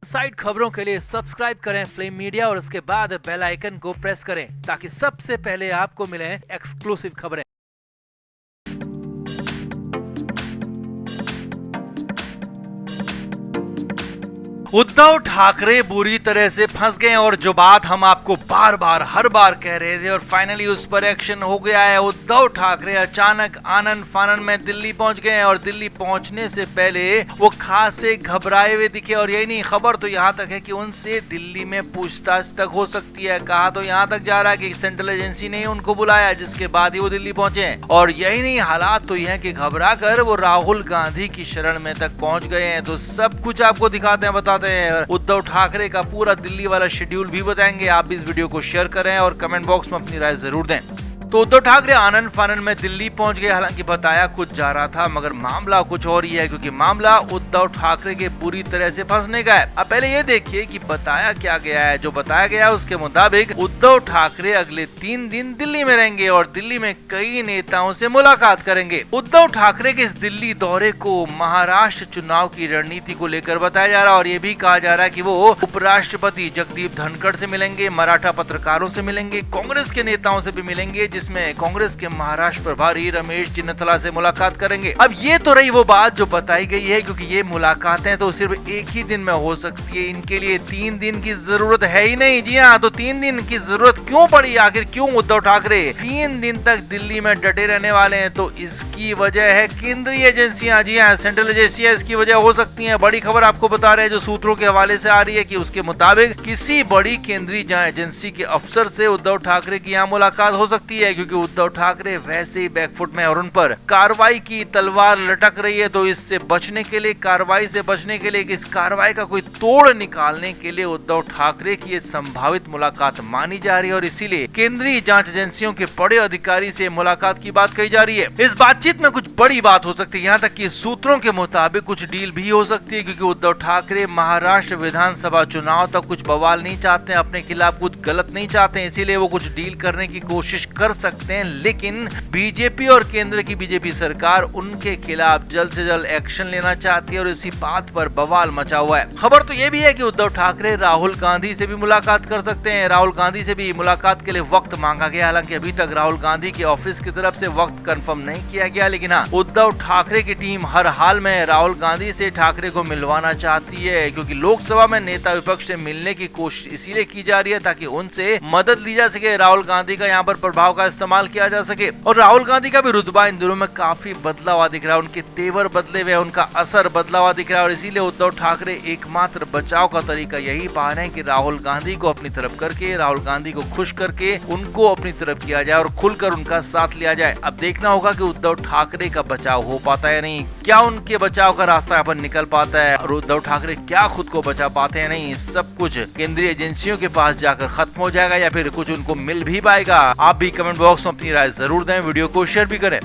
Side खबरों के लिए सब्सक्राइब करें फ्लेम मीडिया और उसके बाद बेल आइकन को प्रेस करें ताकि सबसे पहले आपको मिले एक्सक्लूसिव खबरें। उद्धव ठाकरे बुरी तरह से फंस गए और जो बात हम आपको बार बार हर बार कह रहे थे और फाइनली उस पर एक्शन हो गया है। उद्धव ठाकरे अचानक आनन फानन में दिल्ली पहुंच गए और दिल्ली पहुंचने से पहले वो खासे घबराए हुए दिखे और यही नहीं, खबर तो यहां तक है कि उनसे दिल्ली में पूछताछ तक हो सकती है। कहा तो यहां तक जा रहा है कि सेंट्रल एजेंसी ने उनको बुलाया जिसके बाद ही वो दिल्ली पहुंचे और यही नहीं, हालात तो यह है कि घबरा कर वो राहुल गांधी की शरण में तक पहुंच गए हैं। तो सब कुछ आपको दिखाते हैं, बताते हैं। उद्धव ठाकरे का पूरा दिल्ली वाला शेड्यूल भी बताएंगे। आप इस वीडियो को शेयर करें और कमेंट बॉक्स में अपनी राय जरूर दें। तो उद्धव ठाकरे आनन फानन में दिल्ली पहुंच गए। हालांकि बताया कुछ जा रहा था मगर मामला कुछ और ही है, क्योंकि मामला उद्धव ठाकरे के बुरी तरह से फंसने का है। अब पहले ये देखिए कि बताया क्या गया है। जो बताया गया है उसके मुताबिक उद्धव ठाकरे अगले 3 दिन दिल्ली में रहेंगे और दिल्ली में कई नेताओं से मुलाकात करेंगे। उद्धव ठाकरे के इस दिल्ली दौरे को महाराष्ट्र चुनाव की रणनीति को लेकर बताया जा रहा है और ये भी कहा जा रहा है कि वो उपराष्ट्रपति जगदीप धनखड़ से मिलेंगे, मराठा पत्रकारों से मिलेंगे, कांग्रेस के नेताओं से भी मिलेंगे, जिसमें कांग्रेस के महाराष्ट्र प्रभारी रमेश चिन्नथला से मुलाकात करेंगे। अब ये तो रही वो बात जो बताई गई है, क्योंकि ये मुलाकातें तो सिर्फ एक ही दिन में हो सकती है। इनके लिए 3 दिन की जरूरत है ही नहीं। जी हाँ, तो 3 दिन की जरूरत क्यों पड़ी? आखिर क्यों उद्धव ठाकरे 3 दिन तक दिल्ली में डटे रहने वाले हैं? तो इसकी वजह है केंद्रीय एजेंसियां। जी हाँ, सेंट्रल एजेंसियां इसकी वजह हो सकती है। बड़ी खबर आपको बता रहे हैं जो सूत्रों के हवाले से आ रही है कि उसके मुताबिक किसी बड़ी केंद्रीय एजेंसी के अफसर से उद्धव ठाकरे की यहाँ मुलाकात हो सकती है, क्योंकि उद्धव ठाकरे वैसे ही बैकफुट में और उन पर कार्रवाई की तलवार लटक रही है। तो इससे बचने के लिए, कार्रवाई से बचने के लिए, इस कार्रवाई का कोई तोड़ निकालने के लिए उद्धव ठाकरे की ये संभावित मुलाकात मानी जा रही है और इसीलिए केंद्रीय जांच एजेंसियों के बड़े अधिकारी से मुलाकात की बात कही जा रही है। इस बातचीत में कुछ बड़ी बात हो सकती है, यहाँ तक कि सूत्रों के मुताबिक कुछ डील भी हो सकती है, क्योंकि उद्धव ठाकरे महाराष्ट्र विधानसभा चुनाव तक कुछ बवाल नहीं चाहते, अपने खिलाफ कुछ गलत नहीं चाहते, इसीलिए वो कुछ डील करने की कोशिश कर सकते हैं। लेकिन बीजेपी और केंद्र की बीजेपी सरकार उनके खिलाफ जल्द से जल्द एक्शन लेना चाहती है और इसी बात पर बवाल मचा हुआ है। खबर तो ये भी है कि उद्धव ठाकरे राहुल गांधी से भी मुलाकात कर सकते हैं। राहुल गांधी से भी मुलाकात के लिए वक्त मांगा गया, हालांकि अभी तक राहुल गांधी के ऑफिस की तरफ से वक्त कंफर्म नहीं किया गया। लेकिन हाँ, उद्धव ठाकरे की टीम हर हाल में राहुल गांधी से ठाकरे को मिलवाना चाहती है, क्योंकि लोकसभा में नेता विपक्ष से मिलने की कोशिश इसीलिए की जा रही है ताकि उनसे मदद ली जा सके, राहुल गांधी का यहाँ पर प्रभाव का इस्तेमाल किया जा सके। और राहुल गांधी का भी रुतबा इन दिनों में काफी बदला हुआ दिख रहा है, उनके तेवर बदले हुए, उनका असर बदला हुआ दिख रहा है और इसीलिए उद्धव ठाकरे एकमात्र बचाव का तरीका यही पा रहे हैं कि राहुल गांधी को अपनी तरफ करके, राहुल गांधी को खुश करके उनको अपनी तरफ किया जाए और खुलकर उनका साथ लिया जाए। अब देखना होगा कि उद्धव ठाकरे का बचाव हो पाता है या नहीं, क्या उनके बचाव का रास्ता यहाँ पर निकल पाता है और उद्धव ठाकरे क्या खुद को बचा पाते हैं नहीं। सब कुछ केंद्रीय एजेंसियों के पास जाकर खत्म हो जाएगा या फिर कुछ उनको मिल भी पाएगा। आप भी कमेंट बॉक्स में अपनी राय जरूर दें, वीडियो को शेयर भी करें।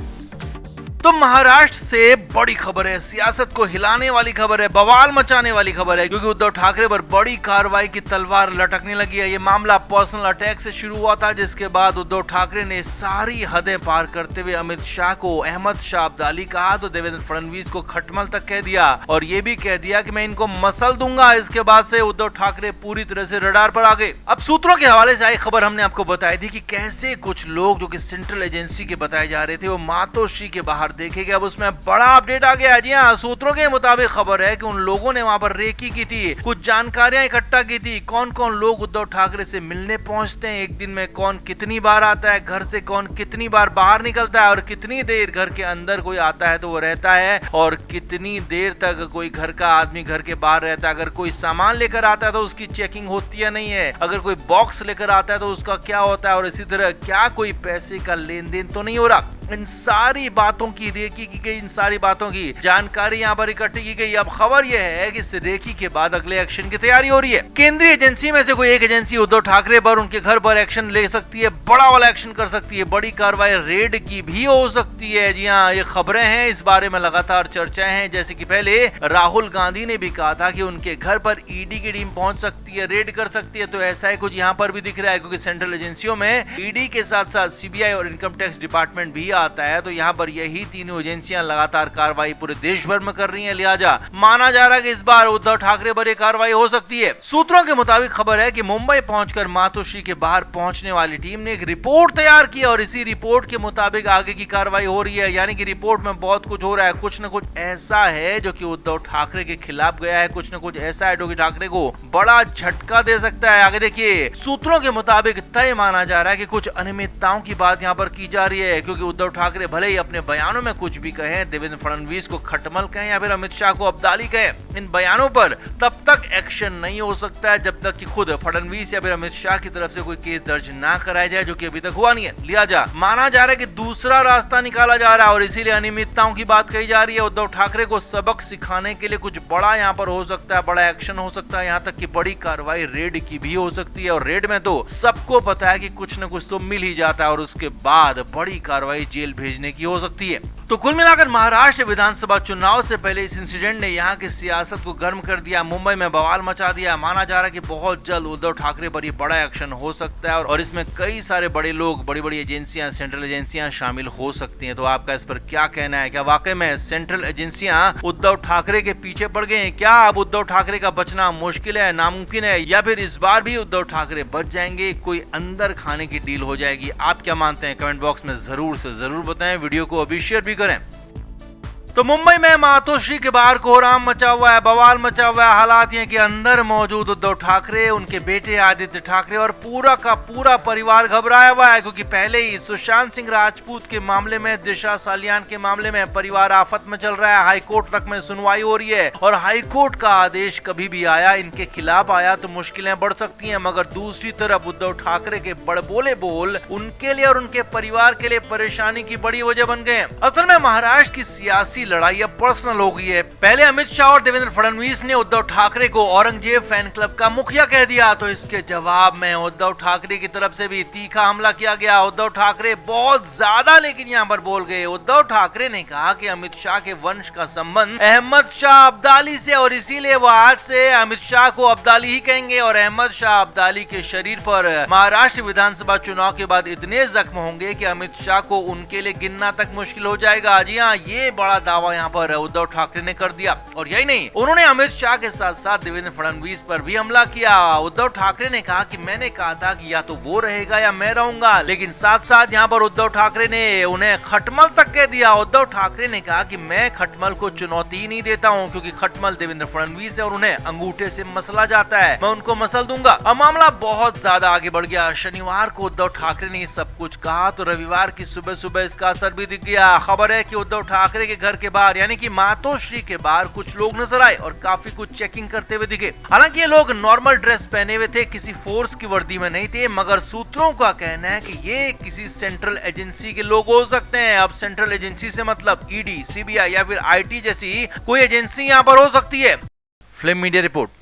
तो महाराष्ट्र से बड़ी खबर है, सियासत को हिलाने वाली खबर है, बवाल मचाने वाली खबर है, क्योंकि उद्धव ठाकरे पर बड़ी कार्रवाई की तलवार लटकने लगी है। ये मामला पर्सनल अटैक से शुरू हुआ था, जिसके बाद उद्धव ठाकरे ने सारी हदें पार करते हुए अमित शाह को अहमद शाह अब्दाली कहा तो देवेंद्र फडणवीस को खटमल तक कह दिया और ये भी कह दिया कि मैं इनको मसल दूंगा। इसके बाद से उद्धव ठाकरे पूरी तरह से रडार पर आ गए। अब सूत्रों के हवाले से आई खबर हमने आपको बताई थी कि कैसे कुछ लोग जो कि सेंट्रल एजेंसी के बताए जा रहे थे वो मातोश्री के बाहर देखेगा। अब उसमें बड़ा अपडेट आ गया। जी हाँ, सूत्रों के मुताबिक खबर है कि उन लोगों ने वहां पर रेकी की थी, कुछ जानकारियां इकट्ठा की थी, कौन कौन लोग उद्धव ठाकरे से मिलने पहुंचते हैं, एक दिन में कौन कितनी बार आता है, घर से कौन कितनी बार बाहर निकलता है और कितनी देर घर के अंदर कोई आता है तो वो रहता है और कितनी देर तक कोई घर का आदमी घर के बाहर रहता है। अगर कोई सामान लेकर आता है तो उसकी चेकिंग होती है नहीं है, अगर कोई बॉक्स लेकर आता है तो उसका क्या होता है और इसी तरह क्या कोई पैसे का लेन देन तो नहीं हो रहा। इन सारी बातों की रेकी की गई, इन सारी बातों की जानकारी यहाँ पर इकट्ठी की गई। अब खबर यह है कि इस रेकी के बाद अगले एक्शन की तैयारी हो रही है। केंद्रीय एजेंसी में से कोई एक एजेंसी उद्धव ठाकरे पर, उनके घर पर एक्शन ले सकती है, बड़ा वाला एक्शन कर सकती है, बड़ी कार्रवाई रेड की भी हो सकती है। जी हाँ, ये खबरें हैं, इस बारे में लगातार चर्चाएं हैं। जैसे कि पहले राहुल गांधी ने भी कहा था कि उनके घर पर ईडी की टीम पहुंच सकती है, रेड कर सकती है, तो ऐसा ही कुछ यहाँ पर भी दिख रहा है, क्योंकि सेंट्रल एजेंसियों में ईडी के साथ साथ सीबीआई और इनकम टैक्स डिपार्टमेंट भी आता है तो यहाँ पर यही तीनों एजेंसियां लगातार कार्रवाई पूरे देश भर में कर रही हैं, लिहाजा माना जा रहा है कि इस बार उद्धव ठाकरे पर कार्रवाई हो सकती है। सूत्रों के मुताबिक खबर है कि मुंबई पहुंचकर मातोश्री के बाहर पहुंचने वाली टीम ने एक रिपोर्ट तैयार की और इसी रिपोर्ट के मुताबिक आगे की कार्रवाई हो रही है। यानी कि रिपोर्ट में बहुत कुछ हो रहा है, कुछ न कुछ ऐसा है जो कि उद्धव ठाकरे के खिलाफ गया है, कुछ न कुछ ऐसा है जो कि ठाकरे को बड़ा झटका दे सकता है। आगे देखिए, सूत्रों के मुताबिक तय माना जा रहा है कि कुछ अनियमितताओं की बात यहाँ पर की जा रही है, क्योंकि उद्धव ठाकरे भले ही अपने बयानों में कुछ भी कहें, देवेंद्र फडणवीस को खटमल कहें या फिर अमित शाह को अब्दाली कहें, इन बयानों पर तब तक एक्शन नहीं हो सकता है जब तक कि खुद फडणवीस या फिर अमित शाह की तरफ से कोई केस दर्ज ना कराया जाए, जो कि अभी तक हुआ नहीं है। लिहाजा माना जा रहा है कि दूसरा रास्ता निकाला जा रहा है और इसीलिए अनियमितताओं की बात कही जा रही है। उद्धव ठाकरे को सबक सिखाने के लिए कुछ बड़ा यहाँ पर हो सकता है, बड़ा एक्शन हो सकता है, यहाँ तक कि बड़ी कार्रवाई रेड की भी हो सकती है। और रेड में तो सबको पता है कि कुछ न कुछ तो मिल ही जाता है और उसके बाद बड़ी कार्रवाई जेल भेजने की हो सकती है। तो कुल मिलाकर महाराष्ट्र विधानसभा चुनाव से पहले इस इंसिडेंट ने यहाँ की सियासत को गर्म कर दिया, मुंबई में बवाल मचा दिया। माना जा रहा है कि बहुत जल्द उद्धव ठाकरे पर ये बड़ा एक्शन हो सकता है और इसमें कई सारे बड़े लोग, बड़ी बड़ी एजेंसियां, सेंट्रल एजेंसियां शामिल हो सकती हैं। तो आपका इस पर क्या कहना है? क्या वाकई में सेंट्रल एजेंसियां उद्धव ठाकरे के पीछे पड़ गए हैं? क्या अब उद्धव ठाकरे का बचना मुश्किल है, नामुमकिन है, या फिर इस बार भी उद्धव ठाकरे बच जाएंगे, कोई अंदर खाने की डील हो जाएगी? आप क्या मानते हैं? कमेंट बॉक्स में जरूर से जरूर बताएं। वीडियो को अभी शेयर भी करें। तो मुंबई में मातोश्री के बाहर कोहराम मचा हुआ है, बवाल मचा हुआ है। हालात ये कि अंदर मौजूद उद्धव ठाकरे, उनके बेटे आदित्य ठाकरे और पूरा का पूरा परिवार घबराया हुआ है, क्योंकि पहले ही सुशांत सिंह राजपूत के मामले में, दिशा सालियान के मामले में परिवार आफत में चल रहा है। हाईकोर्ट तक में सुनवाई हो रही है और हाईकोर्ट का आदेश कभी भी आया, इनके खिलाफ आया तो मुश्किलें बढ़ सकती है। मगर दूसरी तरफ उद्धव ठाकरे के बड़बोले बोल उनके लिए और उनके परिवार के लिए परेशानी की बड़ी वजह बन गए। असल में महाराष्ट्र की सियासी लड़ाई अब पर्सनल हो गई है। पहले अमित शाह और देवेंद्र फडणवीस ने उद्धव ठाकरे को औरंगजेब फैन क्लब का मुखिया कह दिया, तो इसके जवाब में उद्धव ठाकरे की तरफ से भी तीखा हमला किया गया। उद्धव ठाकरे बहुत ज्यादा लेकिन यहाँ पर बोल गए। उद्धव ठाकरे ने कहा कि अमित शाह के वंश का संबंध अहमद शाह अब्दाली से और इसीलिए वो आज से अमित शाह को अब्दाली ही कहेंगे और अहमद शाह अब्दाली के शरीर पर महाराष्ट्र विधानसभा चुनाव के बाद इतने जख्म होंगे कि अमित शाह को उनके लिए गिनना तक मुश्किल हो जाएगा। जी हाँ, ये बड़ा दावा यहाँ पर उद्धव ठाकरे ने कर दिया। और यही नहीं, उन्होंने अमित शाह के साथ साथ देवेंद्र फडणवीस पर भी हमला किया। उद्धव ठाकरे ने कहा कि मैंने कहा था कि या तो वो रहेगा या मैं रहूंगा, लेकिन साथ साथ यहाँ पर उद्धव ठाकरे ने उन्हें खटमल तक कह दिया। उद्धव ठाकरे ने कहा कि मैं खटमल को चुनौती ही नहीं देता हूँ, क्योंकि खटमल देवेंद्र फडणवीस है और उन्हें अंगूठे से मसला जाता है, मैं उनको मसल दूंगा। अब मामला बहुत ज्यादा आगे बढ़ गया। शनिवार को उद्धव ठाकरे ने सब कुछ कहा तो रविवार की सुबह सुबह इसका असर भी दिख गया। खबर है कि उद्धव ठाकरे के घर के बाहर यानी कि मातोश्री के बाहर कुछ लोग नजर आए और काफी कुछ चेकिंग करते हुए दिखे। हालांकि ये लोग नॉर्मल ड्रेस पहने हुए थे, किसी फोर्स की वर्दी में नहीं थे, मगर सूत्रों का कहना है कि ये किसी सेंट्रल एजेंसी के लोग हो सकते हैं। अब सेंट्रल एजेंसी से मतलब ईडी, सीबीआई या फिर आईटी जैसी कोई एजेंसी यहाँ पर हो सकती है। Film media report.